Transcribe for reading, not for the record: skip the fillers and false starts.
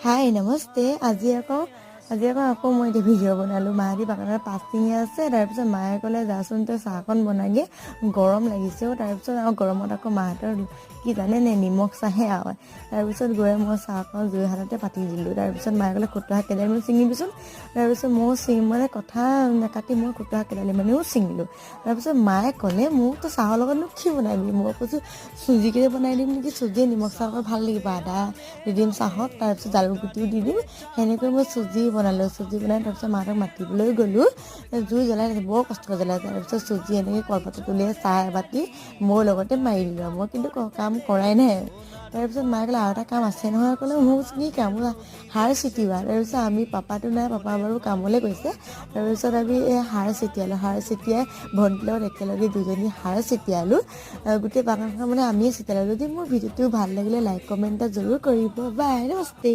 হাই নমস্তে আজি আকৌ মই এতিয়া ভিডিঅ' বনালোঁ মাহঁতি বাগানত পাত ছিঙি আছে তাৰপিছত মায়ে ক'লে যাচোন তই চাহকণ বনাগে গৰম লাগিছে তাৰপিছত আৰু গৰমত আকৌ মাহঁতৰ কি জানে নে নিমখ চাহে আৰু তাৰপিছত গৈ মই চাহকণ জুই হাততে পাতি দিলোঁ তাৰপিছত মায়ে ক'লে খুতুৰা কেইডালমান ছিঙিবিচোন তাৰপিছত ময়ো মানে কথা নাকাটি মই খুতুৰা কেইডালমানেও ছিঙিলোঁ তাৰপিছত মায়ে ক'লে মোক তো চাহৰ লগতনো কি বনাবি মই কৈছোঁ চুজিকেই বনাই দিম নেকি চুজিয়ে নিমখ চাহ ভাল লাগিব আদা দি দিম চাহত তাৰপিছত জালুকগুটিও দি দিম সেনেকৈ মই চুজি বনাই তাৰপিছত মাহঁতক মাতিবলৈ গ'লোঁ জুই জ্বলাই বৰ কষ্ট জ্বলাই তাৰপিছত চুজি এনেকৈ কলপাতত উলিয়াই চাহ এবাতি মোৰ লগতে মাৰি দিলোঁ মই কিন্তু কাম কৰাই নাই তাৰপিছত মায়ে ক'লে আৰু এটা কাম আছে নহয় ক'লে মোৰ কি কাম সাৰ চিটিওৱা তাৰপিছত আমি পাপাটো নাই পাপা বাৰু কামলৈ গৈছে তাৰপিছত আমি এই সাৰ ছটিয়াই ভণ্টিৰ লগত একেলগে দুজনী সাৰ ছটিয়ালোঁ গোটেই বাগানখন মানে আমিয়ে ছটিয়ালোঁ যদি মোৰ ভিডিঅ'টো ভাল লাগিলে লাইক কমেণ্ট এটা জৰুৰ কৰিব বাই নমস্তে।